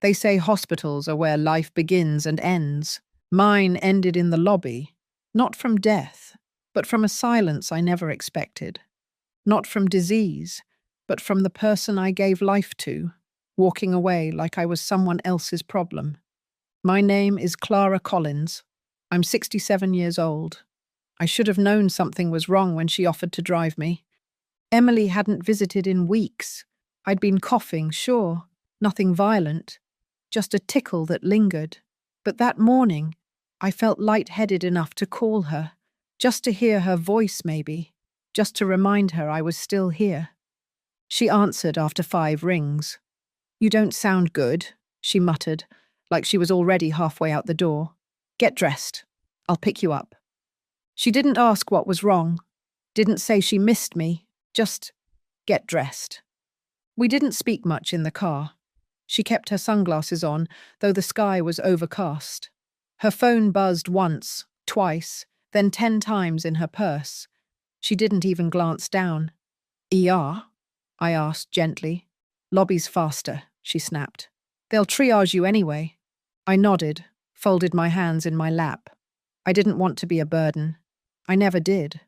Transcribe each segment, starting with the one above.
They say hospitals are where life begins and ends. Mine ended in the lobby, not from death, but from a silence I never expected. Not from disease, but from the person I gave life to, walking away like I was someone else's problem. My name is Clara Collins. I'm 67 years old. I should have known something was wrong when she offered to drive me. Emily hadn't visited in weeks. I'd been coughing, sure, nothing violent, just a tickle that lingered. But that morning, I felt lightheaded enough to call her, just to hear her voice maybe, just to remind her I was still here. She answered after 5 rings. "You don't sound good," she muttered, like she was already halfway out the door. "Get dressed. I'll pick you up." She didn't ask what was wrong, didn't say she missed me, just get dressed. We didn't speak much in the car. She kept her sunglasses on, though the sky was overcast. Her phone buzzed once, twice, then 10 times in her purse. She didn't even glance down. "ER?" I asked gently. "Lobby's faster," she snapped. "They'll triage you anyway." I nodded, folded my hands in my lap. I didn't want to be a burden. I never did.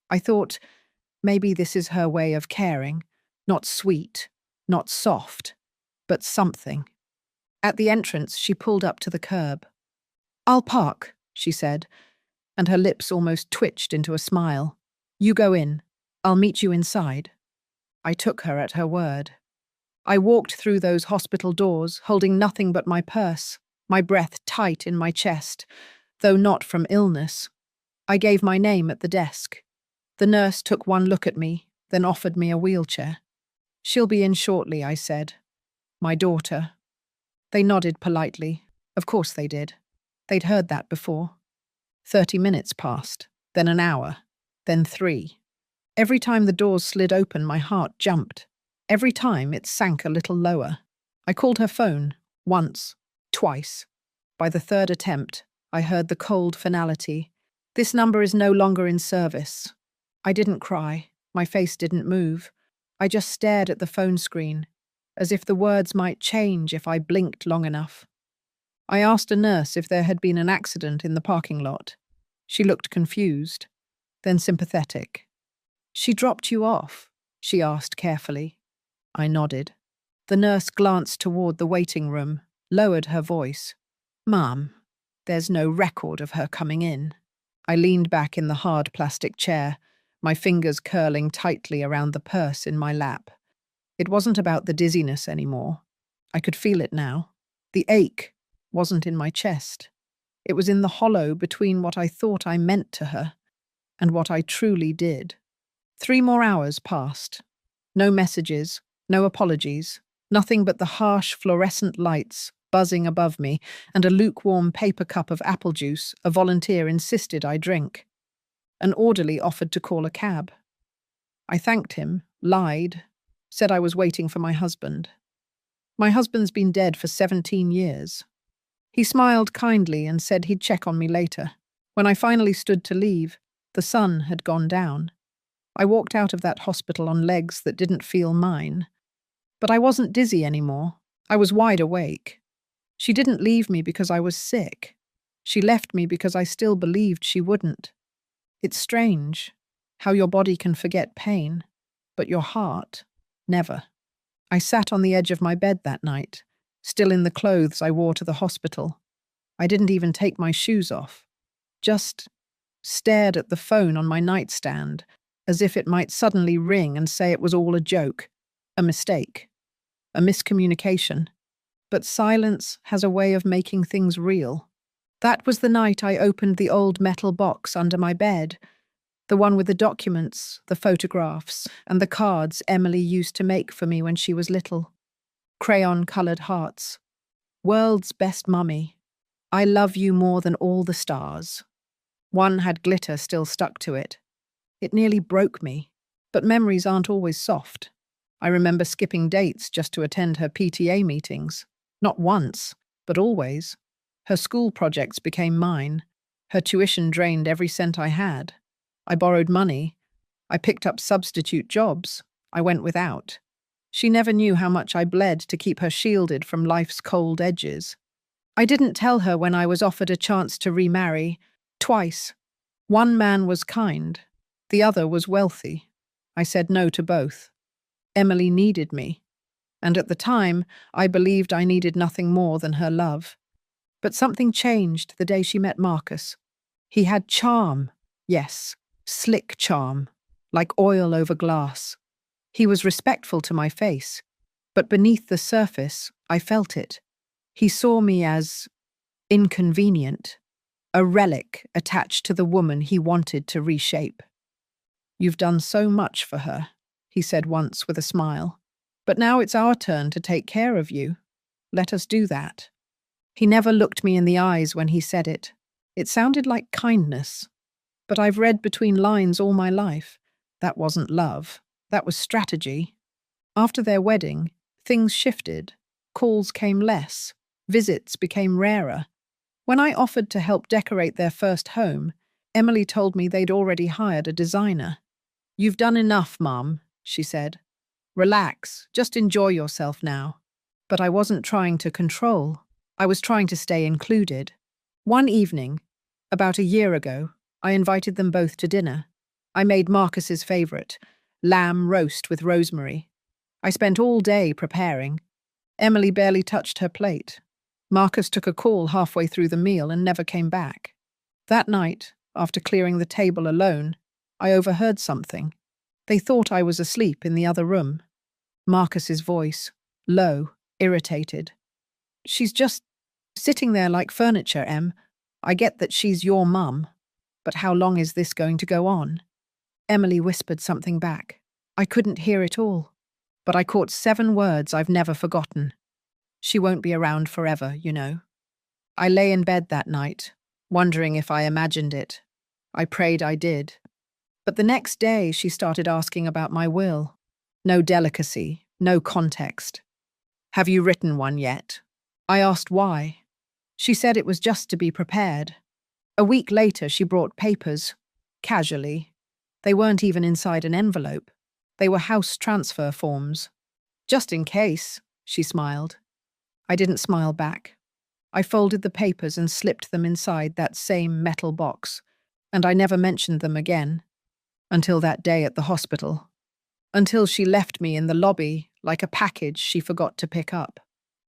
I thought, maybe this is her way of caring. Not sweet, not soft, but something. At the entrance, she pulled up to the curb. "I'll park," she said, and her lips almost twitched into a smile. "You go in. I'll meet you inside." I took her at her word. I walked through those hospital doors, holding nothing but my purse, my breath tight in my chest, though not from illness. I gave my name at the desk. The nurse took one look at me, then offered me a wheelchair. "She'll be in shortly," I said. "My daughter." They nodded politely. Of course they did. They'd heard that before. 30 minutes passed, then an hour, then 3. Every time the doors slid open, my heart jumped. Every time it sank a little lower. I called her phone, once, twice. By the 3rd attempt, I heard the cold finality. "This number is no longer in service." I didn't cry. My face didn't move. I just stared at the phone screen, as if the words might change if I blinked long enough. I asked a nurse if there had been an accident in the parking lot. She looked confused, then sympathetic. "She dropped you off?" she asked carefully. I nodded. The nurse glanced toward the waiting room, lowered her voice. "Ma'am, there's no record of her coming in." I leaned back in the hard plastic chair, my fingers curling tightly around the purse in my lap. It wasn't about the dizziness anymore. I could feel it now. The ache wasn't in my chest. It was in the hollow between what I thought I meant to her and what I truly did. 3 more hours passed. No messages, no apologies, nothing but the harsh fluorescent lights buzzing above me and a lukewarm paper cup of apple juice a volunteer insisted I drink. An orderly offered to call a cab. I thanked him, lied, said I was waiting for my husband. My husband's been dead for 17 years. He smiled kindly and said he'd check on me later. When I finally stood to leave, the sun had gone down. I walked out of that hospital on legs that didn't feel mine. But I wasn't dizzy anymore. I was wide awake. She didn't leave me because I was sick. She left me because I still believed she wouldn't. It's strange how your body can forget pain, but your heart, never. I sat on the edge of my bed that night, still in the clothes I wore to the hospital. I didn't even take my shoes off. Just stared at the phone on my nightstand, as if it might suddenly ring and say it was all a joke, a mistake, a miscommunication. But silence has a way of making things real. That was the night I opened the old metal box under my bed, the one with the documents, the photographs, and the cards Emily used to make for me when she was little. Crayon-coloured hearts. "World's best mummy. I love you more than all the stars." One had glitter still stuck to it. It nearly broke me, but memories aren't always soft. I remember skipping dates just to attend her PTA meetings. Not once, but always. Her school projects became mine. Her tuition drained every cent I had. I borrowed money. I picked up substitute jobs. I went without. She never knew how much I bled to keep her shielded from life's cold edges. I didn't tell her when I was offered a chance to remarry. Twice. One man was kind, the other was wealthy. I said no to both. Emily needed me, and at the time, I believed I needed nothing more than her love. But something changed the day she met Marcus. He had charm, yes, slick charm, like oil over glass. He was respectful to my face, but beneath the surface, I felt it. He saw me as inconvenient, a relic attached to the woman he wanted to reshape. "You've done so much for her," he said once with a smile. "But now it's our turn to take care of you. Let us do that." He never looked me in the eyes when he said it. It sounded like kindness, but I've read between lines all my life. That wasn't love. That was strategy. After their wedding, things shifted. Calls came less. Visits became rarer. When I offered to help decorate their first home, Emily told me they'd already hired a designer. "You've done enough, Mum," she said. "Relax, just enjoy yourself now." But I wasn't trying to control. I was trying to stay included. One evening, about a year ago, I invited them both to dinner. I made Marcus's favourite, lamb roast with rosemary. I spent all day preparing. Emily barely touched her plate. Marcus took a call halfway through the meal and never came back. That night, after clearing the table alone, I overheard something. They thought I was asleep in the other room. Marcus's voice, low, irritated. "She's just sitting there like furniture, Em. I get that she's your mum, but how long is this going to go on?" Emily whispered something back. I couldn't hear it all, but I caught 7 words I've never forgotten. "She won't be around forever, you know." I lay in bed that night, wondering if I imagined it. I prayed I did. But the next day she started asking about my will. No delicacy, no context. "Have you written one yet?" I asked why. She said it was just to be prepared. A week later she brought papers, casually. They weren't even inside an envelope. They were house transfer forms. "Just in case," she smiled. I didn't smile back. I folded the papers and slipped them inside that same metal box, and I never mentioned them again. Until that day at the hospital. Until she left me in the lobby like a package she forgot to pick up.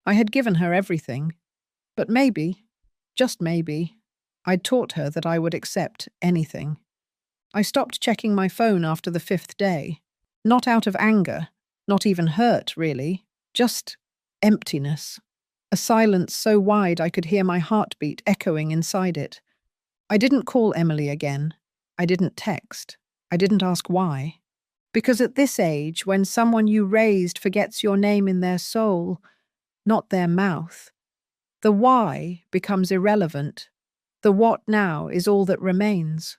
I had given her everything, but maybe, just maybe, I'd taught her that I would accept anything. I stopped checking my phone after the 5th day. Not out of anger, not even hurt, really. Just emptiness. A silence so wide I could hear my heartbeat echoing inside it. I didn't call Emily again. I didn't text. I didn't ask why. Because at this age, when someone you raised forgets your name in their soul, not their mouth, the why becomes irrelevant. The what now is all that remains.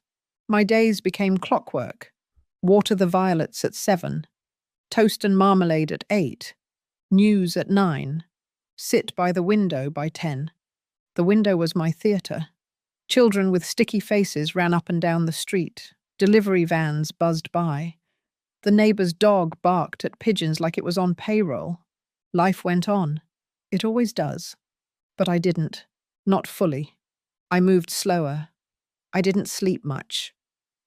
My days became clockwork. Water the violets at 7. Toast and marmalade at 8. News at 9. Sit by the window by 10. The window was my theatre. Children with sticky faces ran up and down the street. Delivery vans buzzed by. The neighbour's dog barked at pigeons like it was on payroll. Life went on. It always does. But I didn't. Not fully. I moved slower. I didn't sleep much.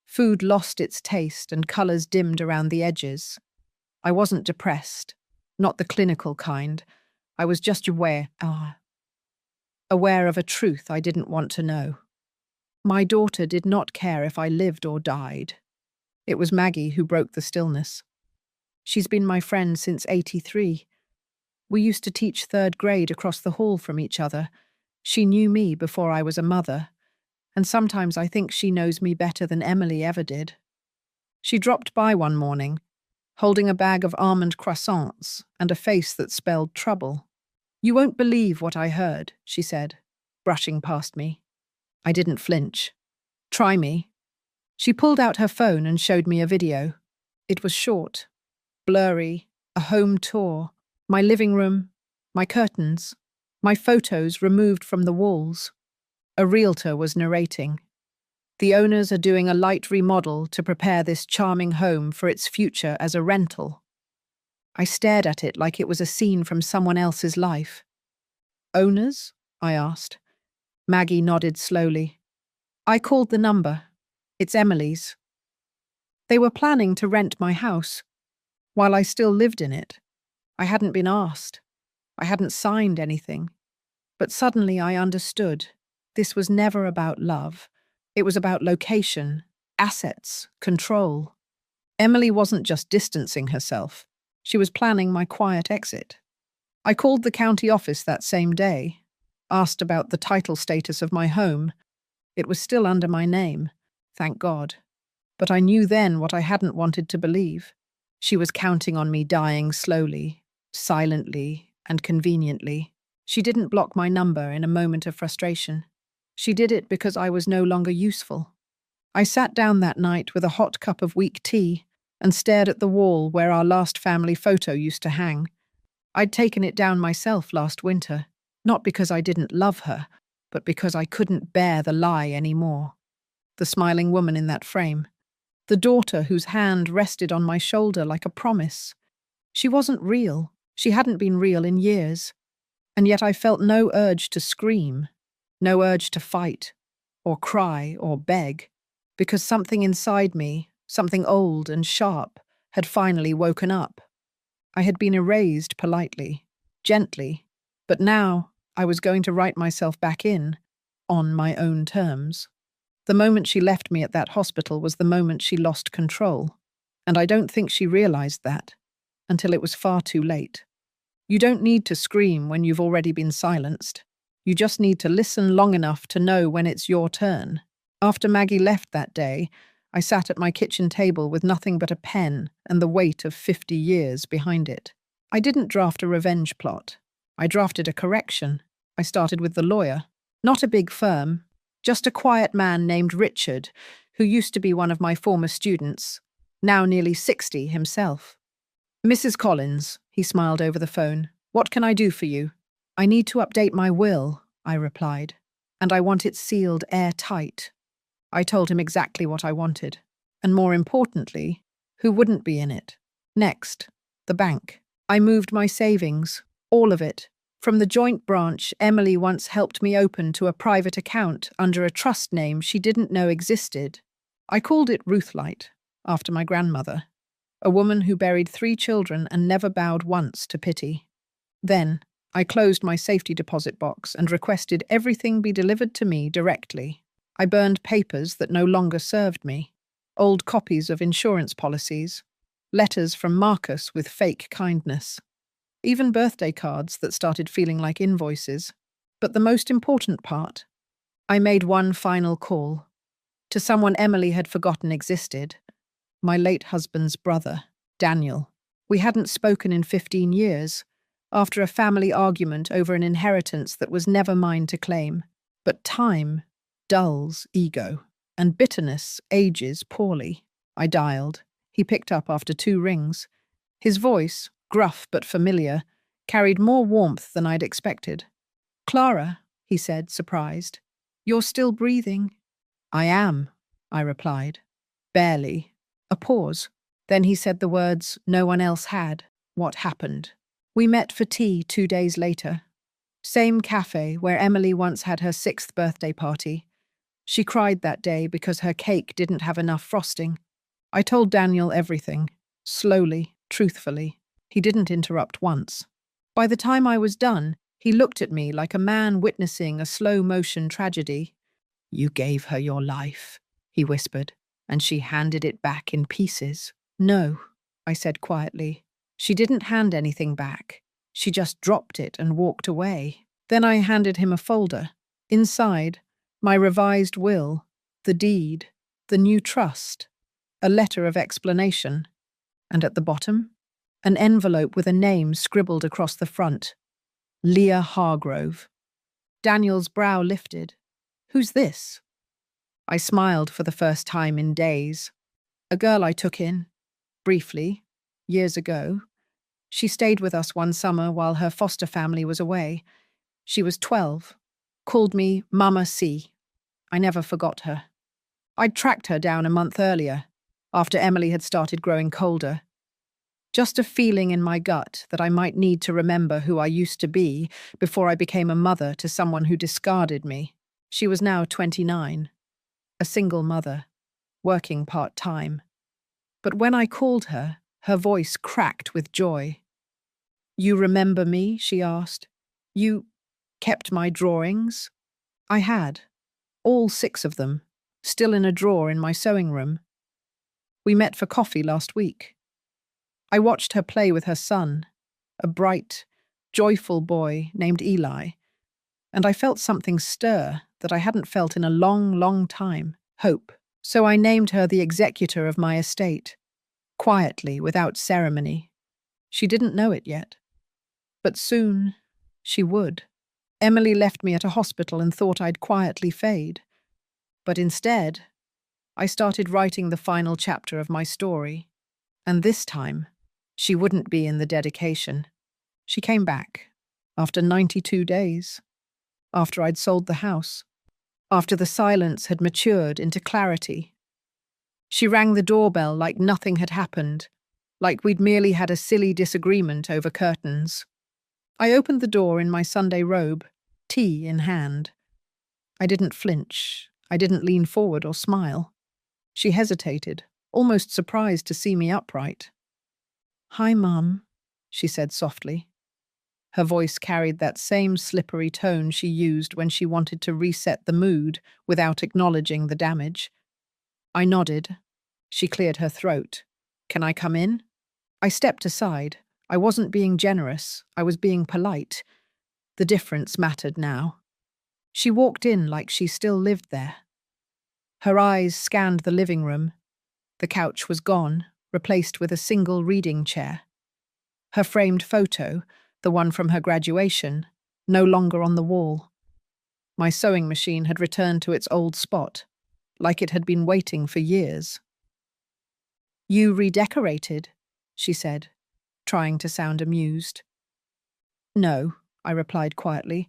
Food lost its taste and colours dimmed around the edges. I wasn't depressed. Not the clinical kind. I was just aware of a truth I didn't want to know. My daughter did not care if I lived or died. It was Maggie who broke the stillness. She's been my friend since '83. We used to teach 3rd grade across the hall from each other. She knew me before I was a mother, and sometimes I think she knows me better than Emily ever did. She dropped by one morning, holding a bag of almond croissants and a face that spelled trouble. "You won't believe what I heard," she said, brushing past me. I didn't flinch. "Try me." She pulled out her phone and showed me a video. It was short, blurry, a home tour, my living room, my curtains, my photos removed from the walls. A realtor was narrating. "The owners are doing a light remodel to prepare this charming home for its future as a rental." I stared at it like it was a scene from someone else's life. Owners? I asked. Maggie nodded slowly. I called the number. It's Emily's. They were planning to rent my house, while I still lived in it. I hadn't been asked. I hadn't signed anything. But suddenly I understood. This was never about love. It was about location, assets, control. Emily wasn't just distancing herself. She was planning my quiet exit. I called the county office that same day, asked about the title status of my home. It was still under my name, thank God. But I knew then what I hadn't wanted to believe. She was counting on me dying slowly, silently, and conveniently. She didn't block my number in a moment of frustration. She did it because I was no longer useful. I sat down that night with a hot cup of weak tea and stared at the wall where our last family photo used to hang. I'd taken it down myself last winter, not because I didn't love her, but because I couldn't bear the lie anymore. The smiling woman in that frame. The daughter whose hand rested on my shoulder like a promise. She wasn't real. She hadn't been real in years. And yet I felt no urge to scream, no urge to fight, or cry, or beg, because something inside me, something old and sharp, had finally woken up. I had been erased politely, gently, but now I was going to write myself back in, on my own terms. The moment she left me at that hospital was the moment she lost control, and I don't think she realized that, until it was far too late. You don't need to scream when you've already been silenced. You just need to listen long enough to know when it's your turn. After Maggie left that day, I sat at my kitchen table with nothing but a pen and the weight of 50 years behind it. I didn't draft a revenge plot. I drafted a correction. I started with the lawyer. Not a big firm, just a quiet man named Richard, who used to be one of my former students, now nearly 60 himself. Mrs. Collins, he smiled over the phone. What can I do for you? I need to update my will, I replied, and I want it sealed airtight. I told him exactly what I wanted, and more importantly, who wouldn't be in it. Next, the bank. I moved my savings, all of it, from the joint branch Emily once helped me open to a private account under a trust name she didn't know existed. I called it Ruthlight, after my grandmother, a woman who buried 3 children and never bowed once to pity. Then, I closed my safety deposit box and requested everything be delivered to me directly. I burned papers that no longer served me, old copies of insurance policies, letters from Marcus with fake kindness, even birthday cards that started feeling like invoices. But the most important part, I made one final call, to someone Emily had forgotten existed, my late husband's brother, Daniel. We hadn't spoken in 15 years, after a family argument over an inheritance that was never mine to claim. But time dulls ego, and bitterness ages poorly. I dialed. He picked up after 2 rings. His voice, gruff but familiar, carried more warmth than I'd expected. Clara, he said, surprised. You're still breathing? I am, I replied. Barely. A pause. Then he said the words no one else had. What happened? We met for tea 2 days later. Same cafe where Emily once had her 6th birthday party. She cried that day because her cake didn't have enough frosting. I told Daniel everything, slowly, truthfully. He didn't interrupt once. By the time I was done, he looked at me like a man witnessing a slow-motion tragedy. You gave her your life, he whispered, and she handed it back in pieces. No, I said quietly. She didn't hand anything back. She just dropped it and walked away. Then I handed him a folder. Inside, my revised will, the deed, the new trust, a letter of explanation. And at the bottom, an envelope with a name scribbled across the front. Leah Hargrove. Daniel's brow lifted. Who's this? I smiled for the first time in days. A girl I took in, briefly, years ago. She stayed with us one summer while her foster family was away. She was 12, called me Mama C. I never forgot her. I'd tracked her down a month earlier, after Emily had started growing colder. Just a feeling in my gut that I might need to remember who I used to be before I became a mother to someone who discarded me. She was now 29, a single mother, working part-time. But when I called her, her voice cracked with joy. "You remember me?" she asked. "You kept my drawings?" I had, all 6 of them, still in a drawer in my sewing room. We met for coffee last week. I watched her play with her son, a bright, joyful boy named Eli, and I felt something stir that I hadn't felt in a long, long time, hope. So I named her the executor of my estate, quietly, without ceremony. She didn't know it yet. But soon, she would. Emily left me at a hospital and thought I'd quietly fade. But instead, I started writing the final chapter of my story. And this time, she wouldn't be in the dedication. She came back, after 92 days, after I'd sold the house, after the silence had matured into clarity. She rang the doorbell like nothing had happened, like we'd merely had a silly disagreement over curtains. I opened the door in my Sunday robe, tea in hand. I didn't flinch. I didn't lean forward or smile. She hesitated, almost surprised to see me upright. "Hi, Mum," she said softly. Her voice carried that same slippery tone she used when she wanted to reset the mood without acknowledging the damage. I nodded. She cleared her throat. "Can I come in?" I stepped aside. I wasn't being generous. I was being polite. The difference mattered now. She walked in like she still lived there. Her eyes scanned the living room. The couch was gone, replaced with a single reading chair. Her framed photo, the one from her graduation, no longer on the wall. My sewing machine had returned to its old spot, like it had been waiting for years. "You redecorated," she said, trying to sound amused. "No," I replied quietly.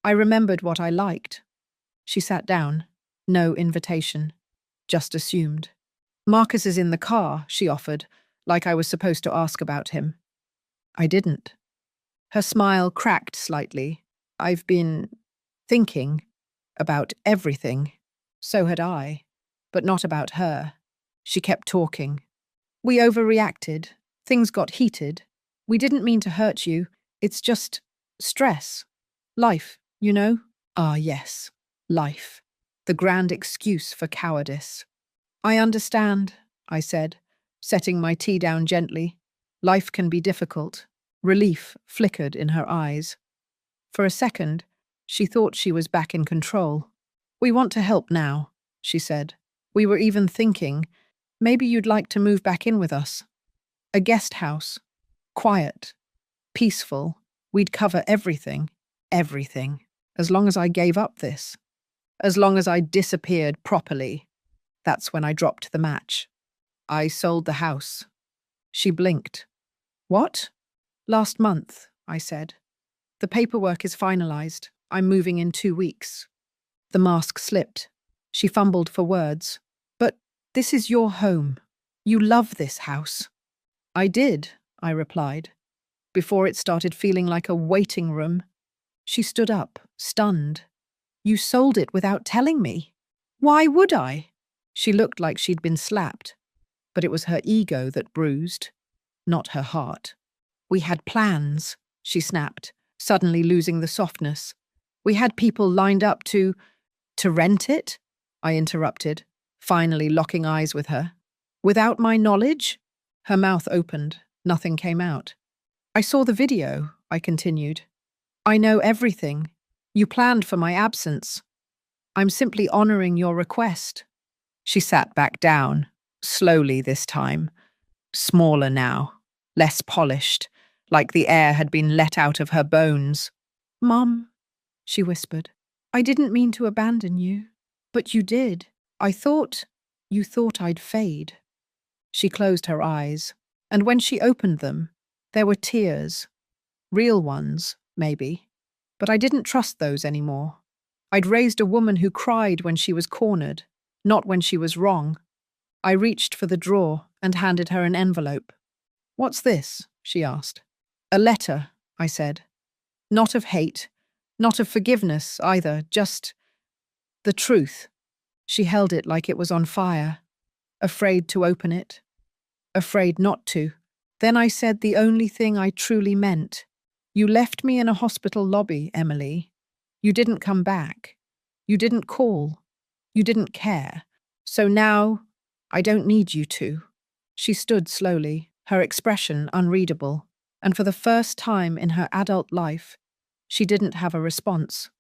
"I remembered what I liked." She sat down. No invitation. Just assumed. "Marcus is in the car," she offered, like I was supposed to ask about him. I didn't. Her smile cracked slightly. "I've been thinking about everything." So had I, but not about her. She kept talking. "We overreacted. Things got heated. We didn't mean to hurt you. It's just stress. Life, you know?" Ah, yes. Life. The grand excuse for cowardice. "I understand," I said, setting my tea down gently. "Life can be difficult." Relief flickered in her eyes. For a second, she thought she was back in control. "We want to help now," she said. "We were even thinking, maybe you'd like to move back in with us. A guest house. Quiet. Peaceful. We'd cover everything. Everything. As long as I gave up this. As long as I disappeared properly." That's when I dropped the match. "I sold the house." She blinked. "What?" "Last month," I said. "The paperwork is finalized. I'm moving in 2 weeks." The mask slipped. She fumbled for words. "But this is your home. You love this house." "I did," I replied, before it started feeling like a waiting room. She stood up, stunned. "You sold it without telling me. Why would I?" She looked like she'd been slapped, but it was her ego that bruised, not her heart. "We had plans," she snapped, suddenly losing the softness. "We had people lined up to rent it?" I interrupted, finally locking eyes with her. "Without my knowledge?" Her mouth opened. Nothing came out. "I saw the video," I continued. "I know everything. You planned for my absence. I'm simply honoring your request." She sat back down, slowly this time. Smaller now, less polished, like the air had been let out of her bones. "Mum," she whispered, "I didn't mean to abandon you. But you did. You thought I'd fade." She closed her eyes, and when she opened them, there were tears. Real ones, maybe. But I didn't trust those anymore. I'd raised a woman who cried when she was cornered, not when she was wrong. I reached for the drawer and handed her an envelope. "What's this?" she asked. "A letter," I said. "Not of hate, not of forgiveness either, just the truth." She held it like it was on fire, afraid to open it, afraid not to. Then I said the only thing I truly meant. "You left me in a hospital lobby, Emily. You didn't come back. You didn't call. You didn't care. So now, I don't need you to." She stood slowly, her expression unreadable, and for the first time in her adult life, she didn't have a response.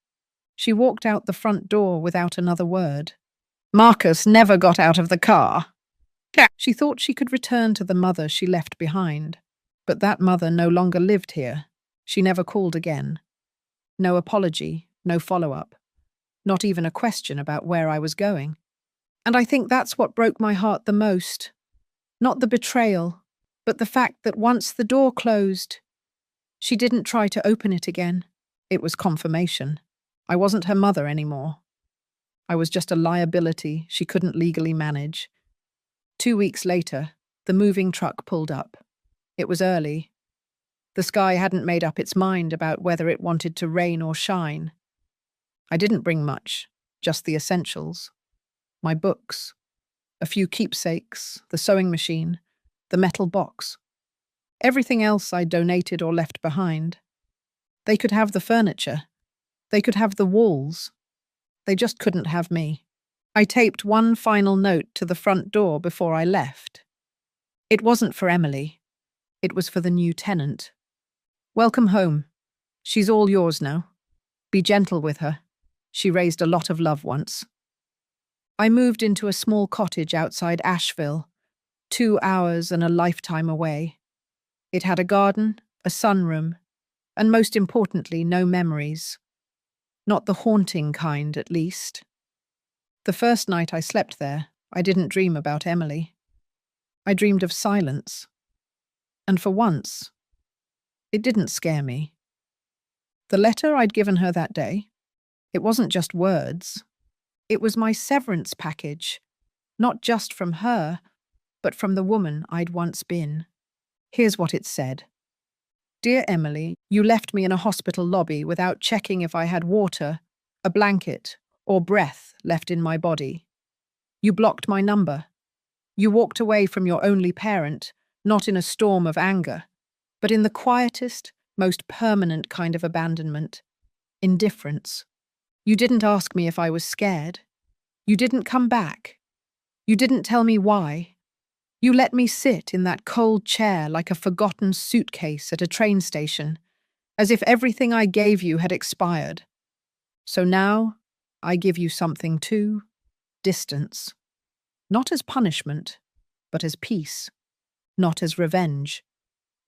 She walked out the front door without another word. Marcus never got out of the car. She thought she could return to the mother she left behind, but that mother no longer lived here. She never called again. No apology, no follow-up, not even a question about where I was going. And I think that's what broke my heart the most. Not the betrayal, but the fact that once the door closed, she didn't try to open it again. It was confirmation. I wasn't her mother anymore. I was just a liability she couldn't legally manage. 2 weeks later, the moving truck pulled up. It was early. The sky hadn't made up its mind about whether it wanted to rain or shine. I didn't bring much, just the essentials. My books, a few keepsakes, the sewing machine, the metal box. Everything else I donated or left behind. They could have the furniture. They could have the walls. They just couldn't have me. I taped one final note to the front door before I left. It wasn't for Emily. It was for the new tenant. "Welcome home. She's all yours now. Be gentle with her. She raised a lot of love once." I moved into a small cottage outside Asheville, 2 hours and a lifetime away. It had a garden, a sunroom, and most importantly, no memories. Not the haunting kind, at least. The first night I slept there, I didn't dream about Emily. I dreamed of silence. And for once, it didn't scare me. The letter I'd given her that day, it wasn't just words. It was my severance package, not just from her, but from the woman I'd once been. Here's what it said. "Dear Emily, you left me in a hospital lobby without checking if I had water, a blanket, or breath left in my body. You blocked my number. You walked away from your only parent, not in a storm of anger, but in the quietest, most permanent kind of abandonment, indifference. You didn't ask me if I was scared. You didn't come back. You didn't tell me why. You let me sit in that cold chair like a forgotten suitcase at a train station, as if everything I gave you had expired. So now, I give you something too, distance. Not as punishment, but as peace. Not as revenge,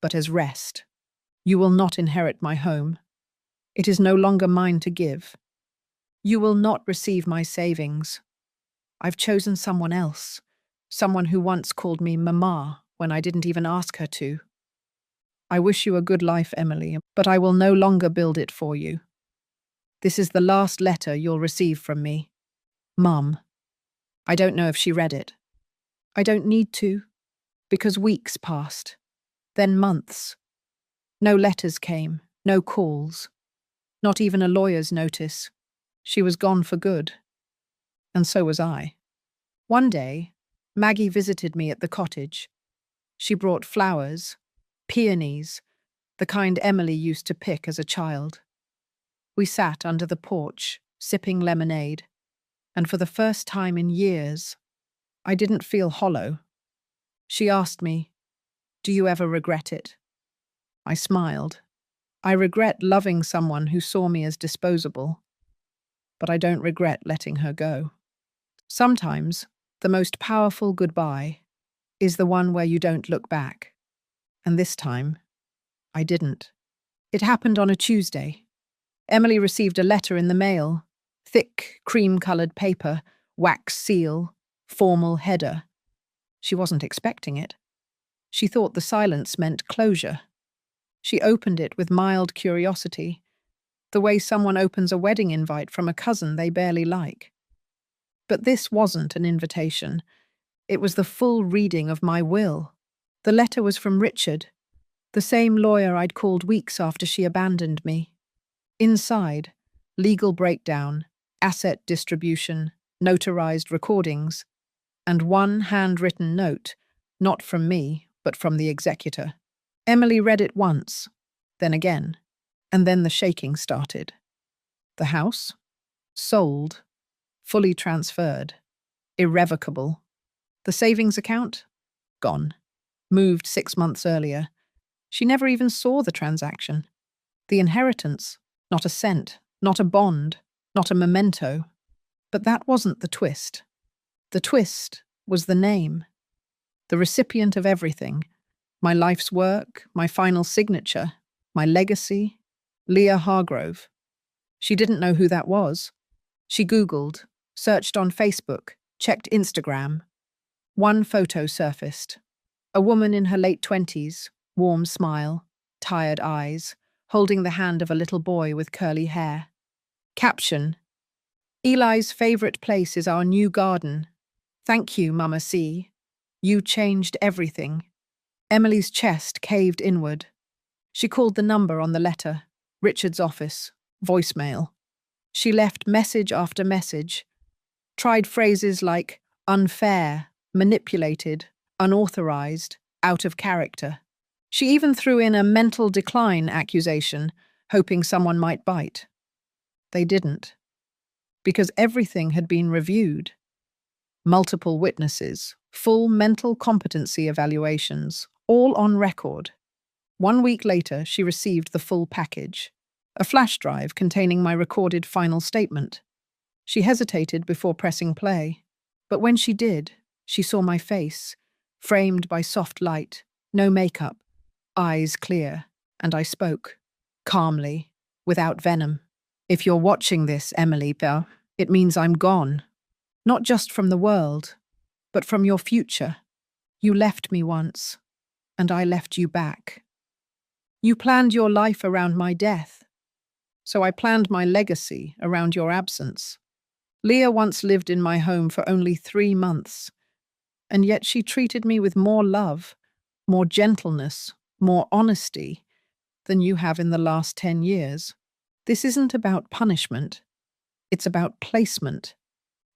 but as rest. You will not inherit my home. It is no longer mine to give. You will not receive my savings. I've chosen someone else, someone who once called me Mama when I didn't even ask her to. I wish you a good life, Emily, but I will no longer build it for you. This is the last letter you'll receive from me. Mum." I don't know if she read it. I don't need to, because weeks passed, then months. No letters came, no calls, not even a lawyer's notice. She was gone for good. And so was I. One day, Maggie visited me at the cottage. She brought flowers, peonies, the kind Emily used to pick as a child. We sat under the porch, sipping lemonade, and for the first time in years, I didn't feel hollow. She asked me, "Do you ever regret it?" I smiled. I regret loving someone who saw me as disposable, but I don't regret letting her go. Sometimes, the most powerful goodbye is the one where you don't look back. And this time, I didn't. It happened on a Tuesday. Emily received a letter in the mail. Thick, cream-coloured paper, wax seal, formal header. She wasn't expecting it. She thought the silence meant closure. She opened it with mild curiosity, the way someone opens a wedding invite from a cousin they barely like. But this wasn't an invitation. It was the full reading of my will. The letter was from Richard, the same lawyer I'd called weeks after she abandoned me. Inside, legal breakdown, asset distribution, notarized recordings, and one handwritten note, not from me, but from the executor. Emily read it once, then again, and then the shaking started. The house? Sold. Fully transferred. Irrevocable. The savings account? Gone. Moved 6 months earlier. She never even saw the transaction. The inheritance? Not a cent, not a bond, not a memento. But that wasn't the twist. The twist was the name. The recipient of everything. My life's work, my final signature, my legacy. Leah Hargrove. She didn't know who that was. She Googled, searched on Facebook, checked Instagram. One photo surfaced. A woman in her late 20s, warm smile, tired eyes, holding the hand of a little boy with curly hair. Caption: Eli's favorite place is our new garden. Thank you, Mama C. You changed everything. Emily's chest caved inward. She called the number on the letter, Richard's office, voicemail. She left message after message, tried phrases like unfair, manipulated, unauthorized, out of character. She even threw in a mental decline accusation, hoping someone might bite. They didn't, because everything had been reviewed. Multiple witnesses, full mental competency evaluations, all on record. 1 week later, she received the full package, a flash drive containing my recorded final statement. She hesitated before pressing play, but when she did, she saw my face, framed by soft light, no makeup, eyes clear, and I spoke, calmly, without venom. If you're watching this, Emily, it means I'm gone. Not just from the world, but from your future. You left me once, and I left you back. You planned your life around my death, so I planned my legacy around your absence. Leah once lived in my home for only 3 months, and yet she treated me with more love, more gentleness, more honesty than you have in the last 10 years. This isn't about punishment. It's about placement.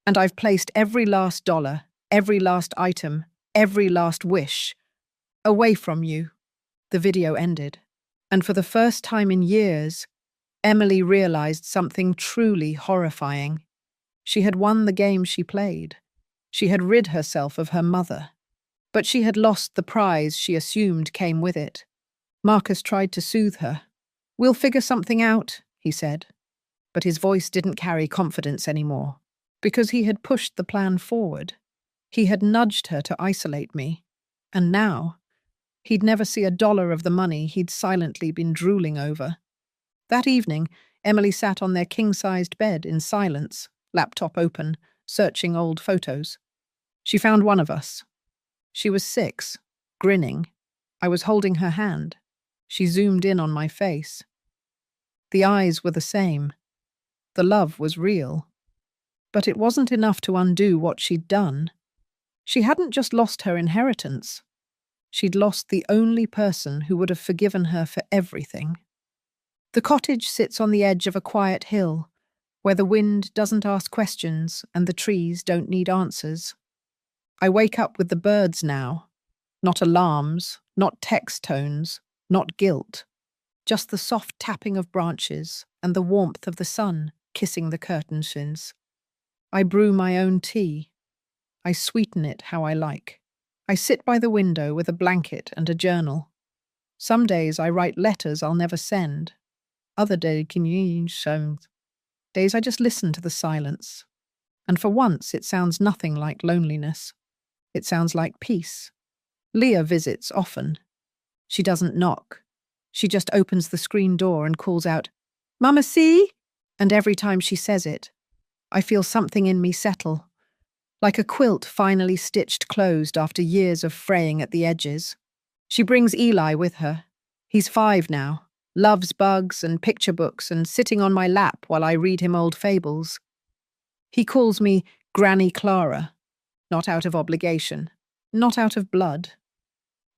And I've placed every last dollar, every last item, every last wish away from you. The video ended. And for the first time in years, Emily realized something truly horrifying. She had won the game she played. She had rid herself of her mother. But she had lost the prize she assumed came with it. Marcus tried to soothe her. "We'll figure something out," he said. But his voice didn't carry confidence anymore, because he had pushed the plan forward. He had nudged her to isolate me. And now, he'd never see a dollar of the money he'd silently been drooling over. That evening, Emily sat on their king-sized bed in silence, laptop open, searching old photos. She found one of us. She was 6, grinning. I was holding her hand. She zoomed in on my face. The eyes were the same. The love was real. But it wasn't enough to undo what she'd done. She hadn't just lost her inheritance. She'd lost the only person who would have forgiven her for everything. The cottage sits on the edge of a quiet hill, where the wind doesn't ask questions and the trees don't need answers. I wake up with the birds now. Not alarms, not text tones, not guilt. Just the soft tapping of branches and the warmth of the sun kissing the curtains. I brew my own tea. I sweeten it how I like. I sit by the window with a blanket and a journal. Some days I write letters I'll never send. Other days I just listen to the silence. And for once it sounds nothing like loneliness. It sounds like peace. Leah visits often. She doesn't knock. She just opens the screen door and calls out, "Mama C?" And every time she says it, I feel something in me settle, like a quilt finally stitched closed after years of fraying at the edges. She brings Eli with her. He's 5 now, loves bugs and picture books and sitting on my lap while I read him old fables. He calls me Granny Clara, not out of obligation, not out of blood,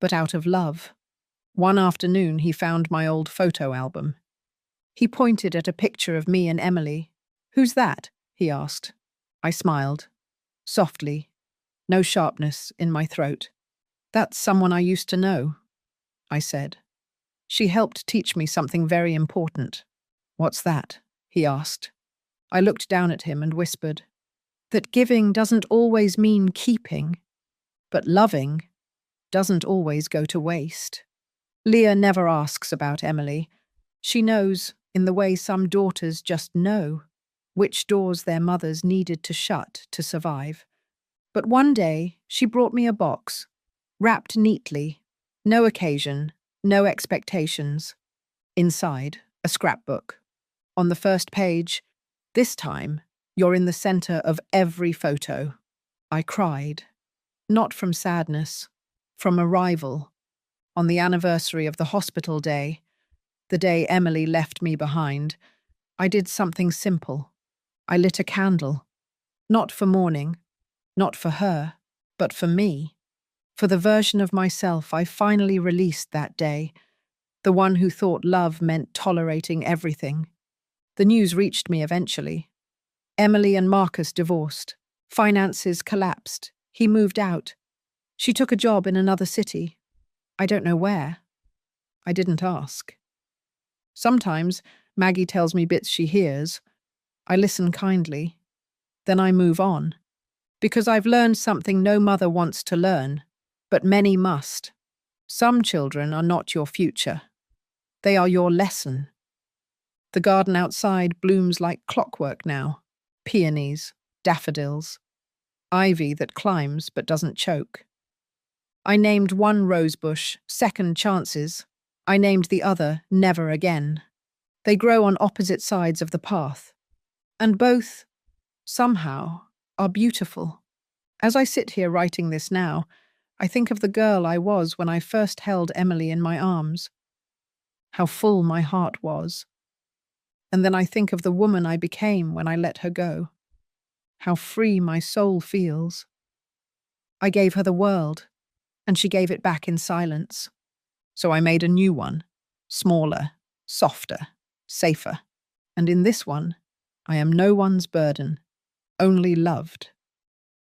but out of love. One afternoon, he found my old photo album. He pointed at a picture of me and Emily. "Who's that?" he asked. I smiled, softly, no sharpness in my throat. "That's someone I used to know," I said. "She helped teach me something very important." "What's that?" he asked. I looked down at him and whispered, "That giving doesn't always mean keeping, but loving doesn't always go to waste." Leah never asks about Emily. She knows, in the way some daughters just know, which doors their mothers needed to shut to survive. But one day, she brought me a box, wrapped neatly, no occasion, no expectations. Inside, a scrapbook. On the first page, "This time, you're in the center of every photo." I cried, not from sadness, from arrival. On the anniversary of the hospital day, the day Emily left me behind, I did something simple. I lit a candle, not for mourning, not for her, but for me, for the version of myself I finally released that day, the one who thought love meant tolerating everything. The news reached me eventually. Emily and Marcus divorced. Finances collapsed. He moved out. She took a job in another city. I don't know where. I didn't ask. Sometimes Maggie tells me bits she hears. I listen kindly. Then I move on. Because I've learned something no mother wants to learn, but many must. Some children are not your future. They are your lesson. The garden outside blooms like clockwork now. Peonies, daffodils, ivy that climbs but doesn't choke. I named one rosebush Second Chances. I named the other Never Again. They grow on opposite sides of the path. And both, somehow, are beautiful. As I sit here writing this now, I think of the girl I was when I first held Emily in my arms. How full my heart was. And then I think of the woman I became when I let her go. How free my soul feels. I gave her the world, and she gave it back in silence. So I made a new one, smaller, softer, safer. And in this one, I am no one's burden, only loved.